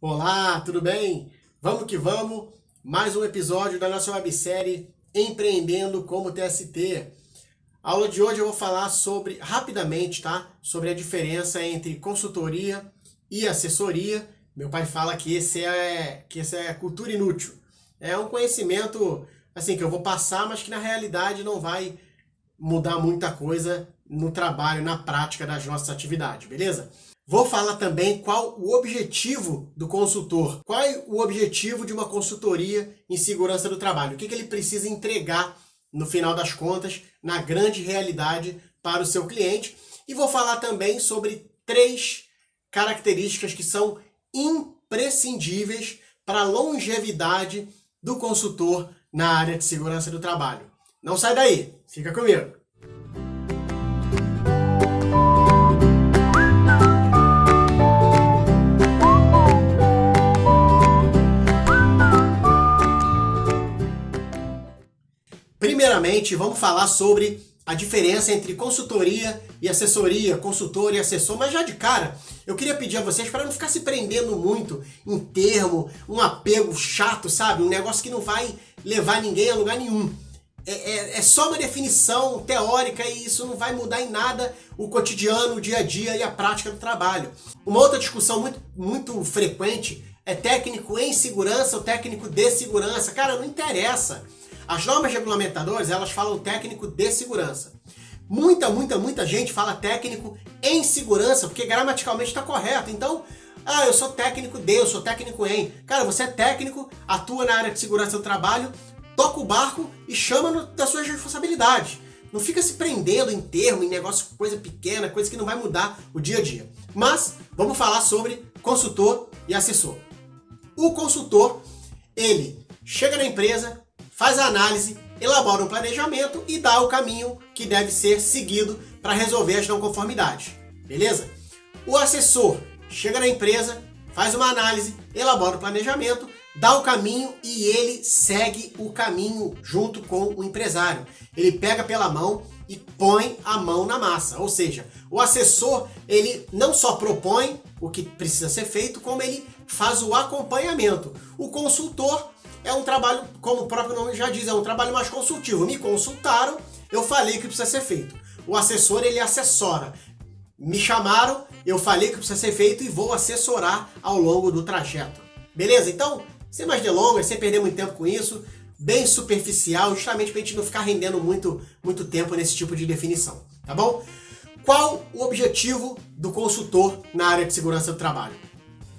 Olá, tudo bem? Vamos que vamos! Mais um episódio da nossa websérie Empreendendo como TST. A aula de hoje eu vou falar rapidamente, tá? Sobre a diferença entre consultoria e assessoria. Meu pai fala que esse é cultura inútil. É um conhecimento assim que eu vou passar, mas que na realidade não vai mudar muita coisa no trabalho, na prática das nossas atividades, beleza? Vou falar também qual o objetivo do consultor, qual é o objetivo de uma consultoria em segurança do trabalho, o que ele precisa entregar no final das contas, na grande realidade para o seu cliente. E vou falar também sobre 3 características que são imprescindíveis para a longevidade do consultor na área de segurança do trabalho. Não sai daí, fica comigo! Primeiramente, vamos falar sobre a diferença entre consultoria e assessoria, consultor e assessor, mas já de cara, eu queria pedir a vocês para não ficar se prendendo muito em termo, um apego chato, sabe? Um negócio que não vai levar ninguém a lugar nenhum. É só uma definição teórica e isso não vai mudar em nada o cotidiano, o dia a dia e a prática do trabalho. Uma outra discussão muito frequente é técnico em segurança ou técnico de segurança. Cara, não interessa. As normas regulamentadoras, elas falam técnico de segurança. Muita gente fala técnico em segurança, porque gramaticalmente está correto. Então, eu sou técnico de, eu sou técnico em. Cara, você é técnico, atua na área de segurança do trabalho, toca o barco e chama das suas responsabilidades. Não fica se prendendo em termo, em negócio, coisa pequena, coisa que não vai mudar o dia a dia. Mas, vamos falar sobre consultor e assessor. O consultor, ele chega na empresa, faz a análise, elabora um planejamento e dá o caminho que deve ser seguido para resolver as não conformidades, beleza? O assessor chega na empresa, faz uma análise, elabora o planejamento, dá o caminho e ele segue o caminho junto com o empresário. Ele pega pela mão e põe a mão na massa, ou seja, o assessor ele não só propõe o que precisa ser feito, como ele faz o acompanhamento. O consultor é um trabalho, como o próprio nome já diz, é um trabalho mais consultivo. Me consultaram, eu falei que precisa ser feito. O assessor, ele assessora. Me chamaram, eu falei que precisa ser feito e vou assessorar ao longo do trajeto. Beleza? Então, sem mais delongas, sem perder muito tempo com isso, bem superficial, justamente para a gente não ficar rendendo muito tempo nesse tipo de definição, tá bom? Qual o objetivo do consultor na área de segurança do trabalho?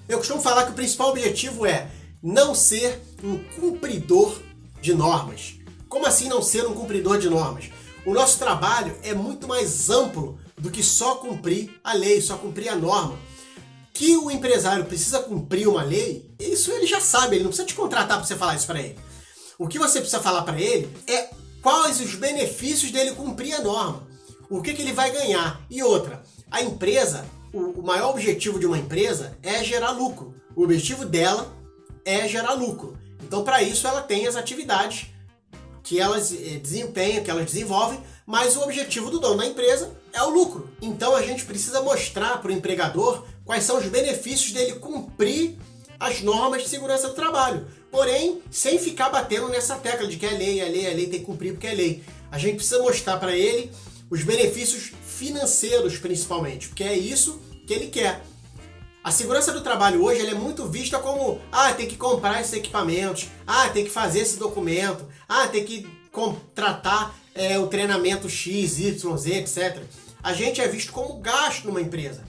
Eu costumo falar que o principal objetivo é não ser um cumpridor de normas. Como assim não ser um cumpridor de normas? O nosso trabalho é muito mais amplo do que só cumprir a lei, só cumprir a norma. Que o empresário precisa cumprir uma lei, isso ele já sabe, ele não precisa te contratar para você falar isso para ele. O que você precisa falar para ele é quais os benefícios dele cumprir a norma, o que ele vai ganhar. E outra, a empresa, o maior objetivo de uma empresa é gerar lucro. O objetivo dela é gerar lucro. Então, para isso, ela tem as atividades que elas desempenham, que elas desenvolvem, mas o objetivo do dono da empresa é o lucro. Então, a gente precisa mostrar para o empregador quais são os benefícios dele cumprir as normas de segurança do trabalho. Porém, sem ficar batendo nessa tecla de que é lei, tem que cumprir porque é lei. A gente precisa mostrar para ele os benefícios financeiros, principalmente, porque é isso que ele quer. A segurança do trabalho hoje ela é muito vista como tem que comprar esses equipamentos, tem que fazer esse documento, tem que contratar o treinamento X, Y, Z, etc. A gente é visto como gasto numa empresa.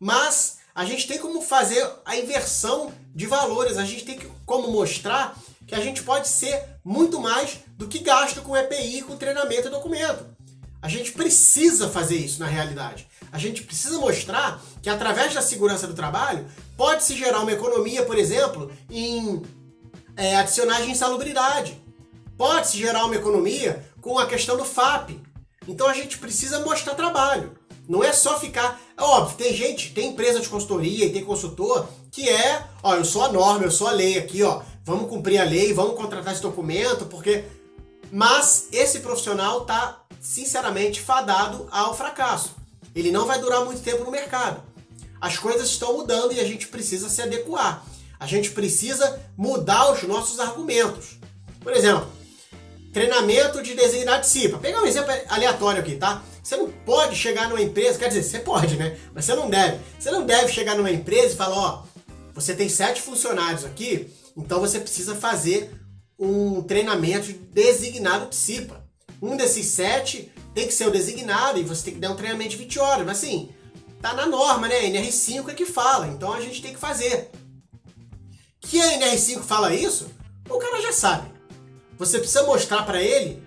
Mas a gente tem como fazer a inversão de valores, a gente tem como mostrar que a gente pode ser muito mais do que gasto com EPI, com treinamento e documento. A gente precisa fazer isso na realidade. A gente precisa mostrar que através da segurança do trabalho pode-se gerar uma economia, por exemplo, em adicionais de insalubridade. Pode-se gerar uma economia com a questão do FAP. Então a gente precisa mostrar trabalho. Não é só ficar... Óbvio, tem empresa de consultoria e tem consultor que eu sou a norma, eu sou a lei aqui, vamos cumprir a lei, vamos contratar esse documento, porque... Mas esse profissional está, sinceramente, fadado ao fracasso. Ele não vai durar muito tempo no mercado. as coisas estão mudando e a gente precisa se adequar. A gente precisa mudar os nossos argumentos. Por exemplo, treinamento de designado de CIPA. Vou pegar um exemplo aleatório aqui, tá? Você não pode chegar numa empresa, quer dizer, você pode, né? Mas você não deve. Você não deve chegar numa empresa e falar, ó, você tem 7 funcionários aqui, então você precisa fazer um treinamento de designado de CIPA. Um desses 7 tem que ser o designado e você tem que dar um treinamento de 20 horas. Mas assim, tá na norma, né? A NR5 é que fala, então a gente tem que fazer. Que a NR5 fala isso, o cara já sabe. Você precisa mostrar para ele,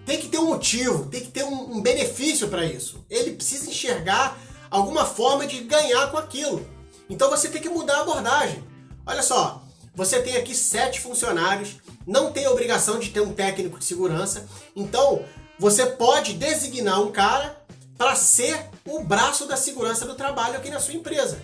tem que ter um motivo, tem que ter um benefício para isso. Ele precisa enxergar alguma forma de ganhar com aquilo. Então você tem que mudar a abordagem. Olha só, você tem aqui 7 funcionários, não tem obrigação de ter um técnico de segurança, então você pode designar um cara para ser o braço da segurança do trabalho aqui na sua empresa.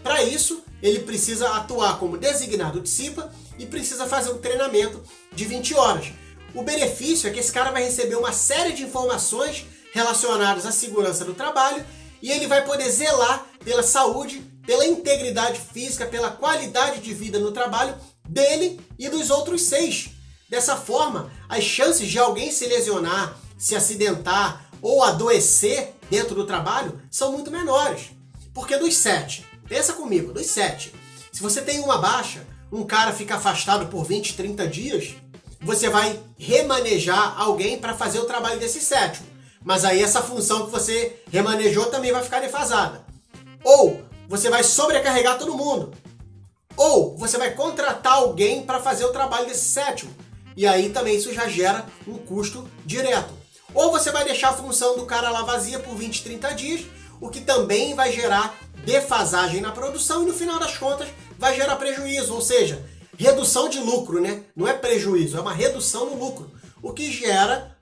Para isso, ele precisa atuar como designado de CIPA e precisa fazer um treinamento de 20 horas. O benefício é que esse cara vai receber uma série de informações relacionadas à segurança do trabalho e ele vai poder zelar pela saúde, pela integridade física, pela qualidade de vida no trabalho dele e dos outros 6. Dessa forma, as chances de alguém se lesionar, se acidentar ou adoecer dentro do trabalho são muito menores. Porque dos 7, pensa comigo, dos 7, se você tem uma baixa, um cara fica afastado por 20, 30 dias, você vai remanejar alguém para fazer o trabalho desse 7. Mas aí essa função que você remanejou também vai ficar defasada. Ou você vai sobrecarregar todo mundo. Ou você vai contratar alguém para fazer o trabalho desse 7. E aí também isso já gera um custo direto. Ou você vai deixar a função do cara lá vazia por 20, 30 dias, o que também vai gerar defasagem na produção e no final das contas vai gerar prejuízo, ou seja, redução de lucro, né? Não é prejuízo, é uma redução no lucro, o que gera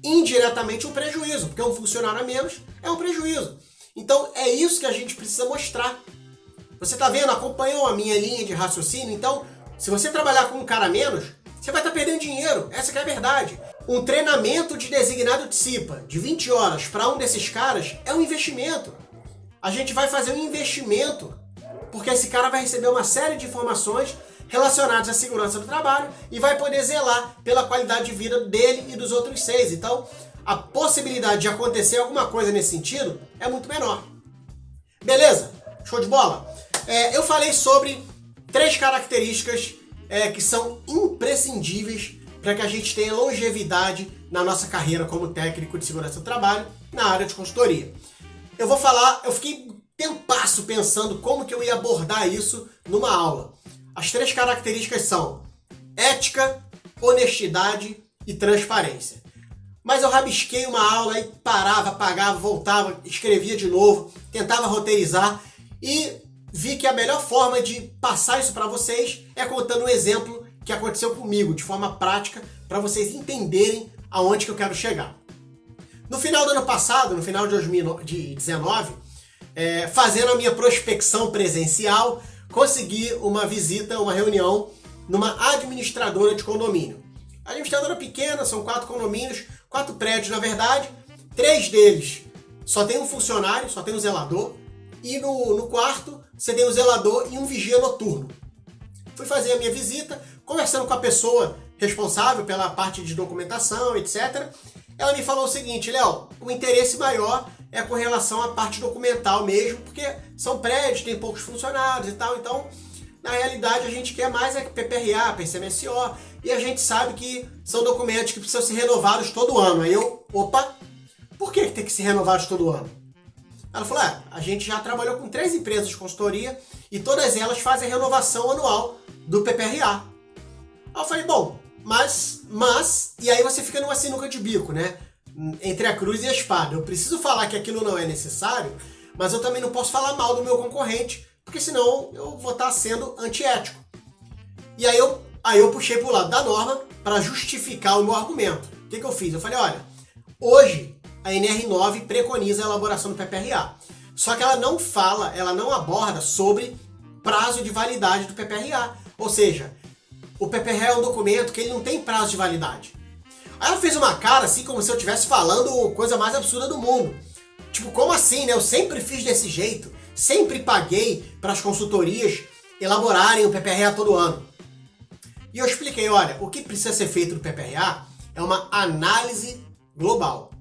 indiretamente um prejuízo, porque um funcionário a menos é um prejuízo. Então é isso que a gente precisa mostrar. Você está vendo, acompanhou a minha linha de raciocínio? Então, se você trabalhar com um cara a menos, você vai estar perdendo dinheiro, essa que é a verdade. Um treinamento de designado de CIPA de 20 horas para um desses caras é um investimento. A gente vai fazer um investimento, porque esse cara vai receber uma série de informações relacionadas à segurança do trabalho e vai poder zelar pela qualidade de vida dele e dos outros 6. Então, a possibilidade de acontecer alguma coisa nesse sentido é muito menor. Beleza? Show de bola? Eu falei sobre 3 características que são imprescindíveis para que a gente tenha longevidade na nossa carreira como técnico de segurança do trabalho na área de consultoria. Eu fiquei tempasso pensando como que eu ia abordar isso numa aula. As 3 características são ética, honestidade e transparência. Mas eu rabisquei uma aula e parava, apagava, voltava, escrevia de novo, tentava roteirizar e vi que a melhor forma de passar isso para vocês é contando um exemplo que aconteceu comigo, de forma prática, para vocês entenderem aonde que eu quero chegar. No final do ano passado, no final de 2019, fazendo a minha prospecção presencial, consegui uma visita, uma reunião numa administradora de condomínio. A administradora pequena, são 4 condomínios, 4 prédios na verdade, 3 deles só tem um funcionário, só tem um zelador, e no quarto você tem um zelador e um vigia noturno. Fui fazer a minha visita, conversando com a pessoa responsável pela parte de documentação, etc. Ela me falou o seguinte: Léo, o interesse maior é com relação à parte documental mesmo, porque são prédios, tem poucos funcionários e tal, então na realidade a gente quer mais PPRA, PCMSO, e a gente sabe que são documentos que precisam ser renovados todo ano. Aí opa, por que tem que ser renovados todo ano? Ela falou, a gente já trabalhou com 3 empresas de consultoria e todas elas fazem a renovação anual do PPRA. Aí eu falei, bom, mas, e aí você fica numa sinuca de bico, né? Entre a cruz e a espada. Eu preciso falar que aquilo não é necessário, mas eu também não posso falar mal do meu concorrente, porque senão eu vou estar sendo antiético. E aí eu puxei para o lado da norma para justificar o meu argumento. O que eu fiz? Eu falei, olha, hoje a NR9 preconiza a elaboração do PPRA. Só que ela não aborda sobre prazo de validade do PPRA. Ou seja, o PPRA é um documento que ele não tem prazo de validade. Aí ela fez uma cara assim, como se eu estivesse falando coisa mais absurda do mundo. Tipo, como assim, né? Eu sempre fiz desse jeito. sempre paguei para as consultorias elaborarem o PPRA todo ano. E eu expliquei, olha, o que precisa ser feito no PPRA é uma análise global.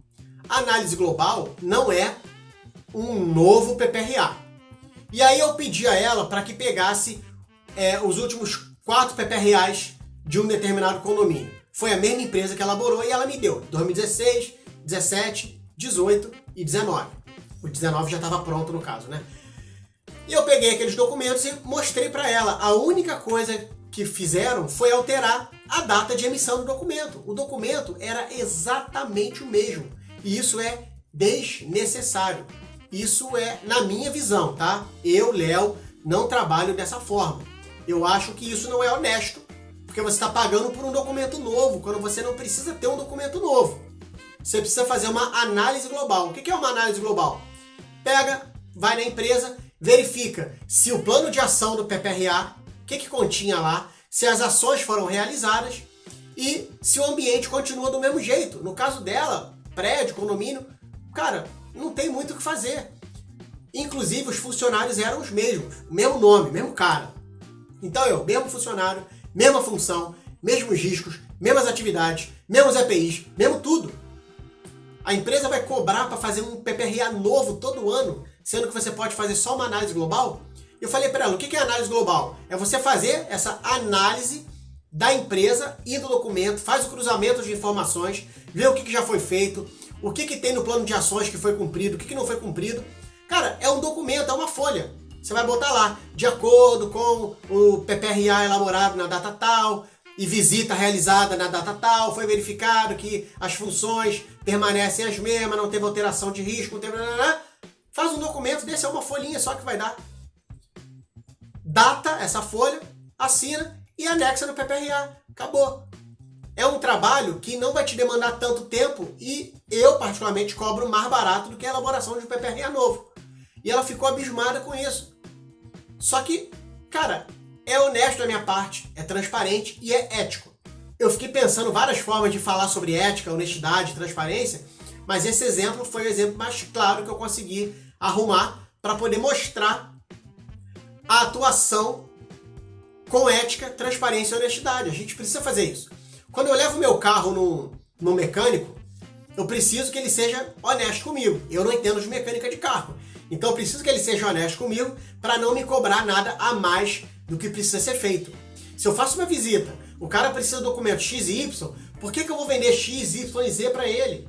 A análise global não é um novo PPRA. E aí eu pedi a ela para que pegasse os últimos 4 PPRAs de um determinado condomínio. Foi a mesma empresa que elaborou e ela me deu 2016, 17, 18 e 19. O 19 já estava pronto no caso, né? E eu peguei aqueles documentos e mostrei para ela. A única coisa que fizeram foi alterar a data de emissão do documento. O documento era exatamente o mesmo. E isso é desnecessário. Isso é na minha visão, tá? Eu, Léo, não trabalho dessa forma. Eu acho que isso não é honesto, porque você está pagando por um documento novo, quando você não precisa ter um documento novo. Você precisa fazer uma análise global. O que é uma análise global? Pega, vai na empresa, verifica se o plano de ação do PPRA, o que continha lá, se as ações foram realizadas e se o ambiente continua do mesmo jeito. No caso dela, prédio, condomínio, cara, não tem muito o que fazer. Inclusive, os funcionários eram os mesmos, o mesmo nome, mesmo cara. Então, mesmo funcionário, mesma função, mesmos riscos, mesmas atividades, mesmos EPIs, mesmo tudo. A empresa vai cobrar para fazer um PPRA novo todo ano, sendo que você pode fazer só uma análise global? Eu falei para ela, o que é análise global? É você fazer essa análise da empresa e do documento, faz o cruzamento de informações, vê o que já foi feito, o que tem no plano de ações que foi cumprido, o que não foi cumprido. Cara, é um documento, é uma folha. Você vai botar lá, de acordo com o PPRA elaborado na data tal, e visita realizada na data tal, foi verificado que as funções permanecem as mesmas, não teve alteração de risco, não teve... Faz um documento desse, é uma folhinha só que vai dar. Data essa folha, assina e anexa no PPRA. Acabou. É um trabalho que não vai te demandar tanto tempo e eu, particularmente, cobro mais barato do que a elaboração de um PPRA novo. E ela ficou abismada com isso. Só que, cara, é honesto da minha parte, é transparente e é ético. Eu fiquei pensando várias formas de falar sobre ética, honestidade, transparência, mas esse exemplo foi o exemplo mais claro que eu consegui arrumar para poder mostrar a atuação com ética, transparência e honestidade. A gente precisa fazer isso. Quando eu levo meu carro no mecânico, eu preciso que ele seja honesto comigo. Eu não entendo de mecânica de carro. Então eu preciso que ele seja honesto comigo para não me cobrar nada a mais do que precisa ser feito. Se eu faço uma visita, o cara precisa do documento X e Y, por que eu vou vender X, Y e Z para ele?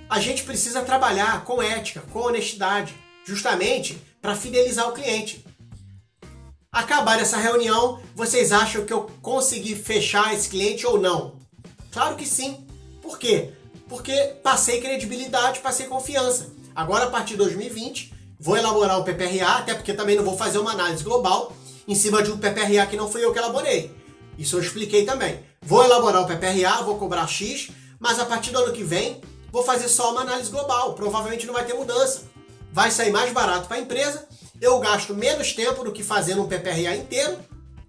A gente precisa trabalhar com ética, com honestidade, justamente para fidelizar o cliente. Acabar essa reunião, vocês acham que eu consegui fechar esse cliente ou não? Claro que sim. Por quê? Porque passei credibilidade, passei confiança. Agora, a partir de 2020, vou elaborar o PPRA, até porque também não vou fazer uma análise global em cima de um PPRA que não fui eu que elaborei. Isso eu expliquei também. Vou elaborar o PPRA, vou cobrar X, mas a partir do ano que vem, vou fazer só uma análise global. Provavelmente não vai ter mudança. Vai sair mais barato para a empresa, eu gasto menos tempo do que fazendo um PPRA inteiro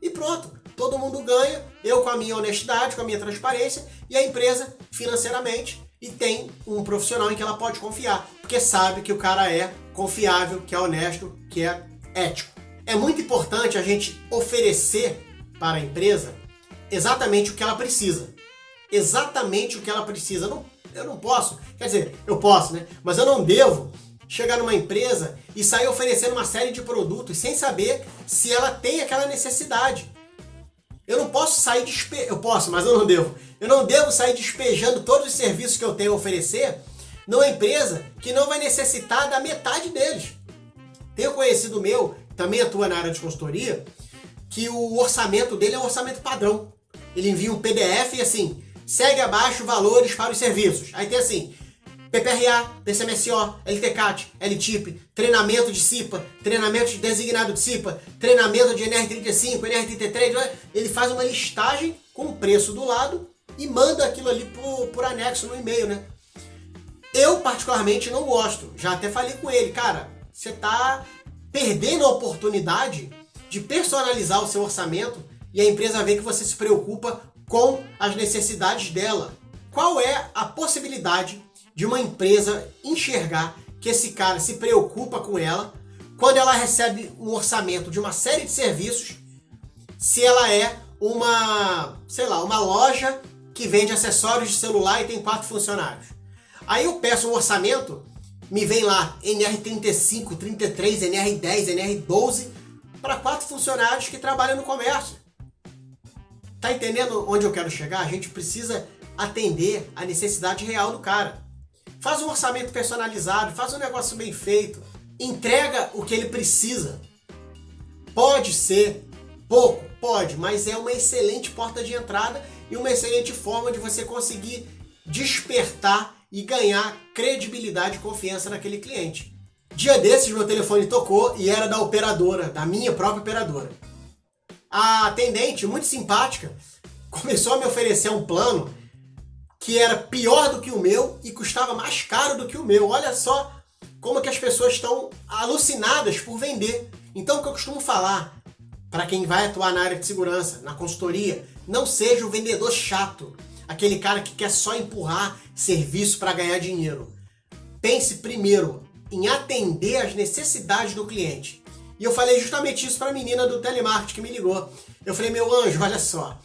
e pronto. Todo mundo ganha, eu com a minha honestidade, com a minha transparência e a empresa financeiramente. E tem um profissional em que ela pode confiar, porque sabe que o cara é confiável, que é honesto, que é ético. É muito importante a gente oferecer para a empresa exatamente o que ela precisa. Exatamente o que ela precisa. Eu não posso, quer dizer, eu posso, né? Mas eu não devo chegar numa empresa e sair oferecendo uma série de produtos sem saber se ela tem aquela necessidade. Eu não posso sair eu posso, mas eu não devo. Eu não devo sair despejando todos os serviços que eu tenho a oferecer numa empresa que não vai necessitar da metade deles. Tenho conhecido meu, também atua na área de consultoria, que o orçamento dele é um orçamento padrão. Ele envia um PDF e assim, segue abaixo valores para os serviços. Aí tem assim, PPRA, PCMSO, LTCAT, LTIP, treinamento de CIPA, treinamento de designado de CIPA, treinamento de NR35, NR33, ele faz uma listagem com o preço do lado e manda aquilo ali por anexo no e-mail, né? Eu particularmente não gosto, já até falei com ele, cara, você tá perdendo a oportunidade de personalizar o seu orçamento e a empresa vê que você se preocupa com as necessidades dela. Qual é a possibilidade de uma empresa enxergar que esse cara se preocupa com ela quando ela recebe um orçamento de uma série de serviços, se ela é uma loja que vende acessórios de celular e tem 4 funcionários. Aí eu peço um orçamento, me vem lá NR35, 33, NR10, NR12 para 4 funcionários que trabalham no comércio. Tá entendendo onde eu quero chegar? A gente precisa atender a necessidade real do cara. Faz um orçamento personalizado, faz um negócio bem feito, entrega o que ele precisa. Pode ser pouco, pode, mas é uma excelente porta de entrada e uma excelente forma de você conseguir despertar e ganhar credibilidade e confiança naquele cliente. Dia desses meu telefone tocou e era da operadora, da minha própria operadora. A atendente, muito simpática, começou a me oferecer um plano que era pior do que o meu e custava mais caro do que o meu. Olha só como que as pessoas estão alucinadas por vender. Então o que eu costumo falar para quem vai atuar na área de segurança, na consultoria, não seja o vendedor chato, aquele cara que quer só empurrar serviço para ganhar dinheiro. Pense primeiro em atender às necessidades do cliente. E eu falei justamente isso para a menina do telemarketing que me ligou. Eu falei, meu anjo, olha só,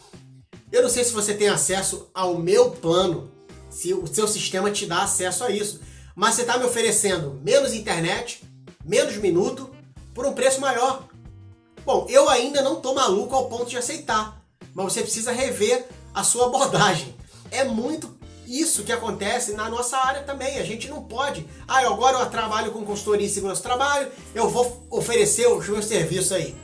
eu não sei se você tem acesso ao meu plano, se o seu sistema te dá acesso a isso, mas você está me oferecendo menos internet, menos minuto, por um preço maior. Bom, eu ainda não estou maluco ao ponto de aceitar, mas você precisa rever a sua abordagem. É muito isso que acontece na nossa área também. A gente não pode, agora eu trabalho com consultoria e segurança do trabalho, eu vou oferecer os meus serviços aí.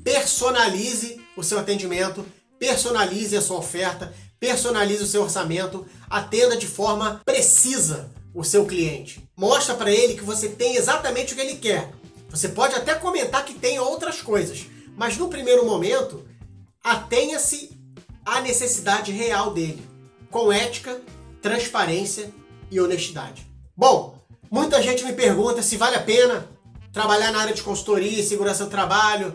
Personalize o seu atendimento, personalize a sua oferta, personalize o seu orçamento, atenda de forma precisa o seu cliente. Mostra para ele que você tem exatamente o que ele quer. Você pode até comentar que tem outras coisas, mas no primeiro momento, atenha-se à necessidade real dele, com ética, transparência e honestidade. Bom, muita gente me pergunta se vale a pena trabalhar na área de consultoria e segurança do trabalho,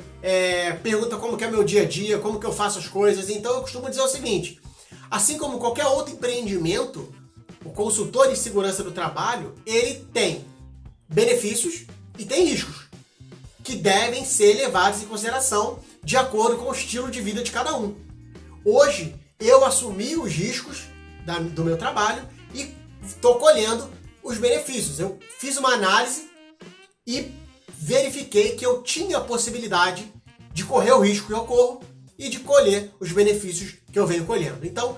pergunta como que é meu dia a dia, como que eu faço as coisas. Então eu costumo dizer o seguinte, assim como qualquer outro empreendimento, o consultor em segurança do trabalho, ele tem benefícios e tem riscos, que devem ser levados em consideração de acordo com o estilo de vida de cada um. Hoje, eu assumi os riscos do meu trabalho e estou colhendo os benefícios. Eu fiz uma análise e verifiquei que eu tinha a possibilidade de correr o risco que eu corro e de colher os benefícios que eu venho colhendo. Então,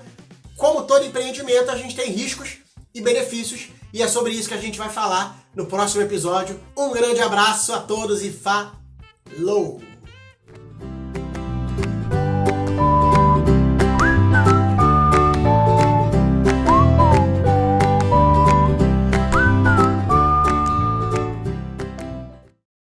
como todo empreendimento, a gente tem riscos e benefícios e é sobre isso que a gente vai falar no próximo episódio. Um grande abraço a todos e falou!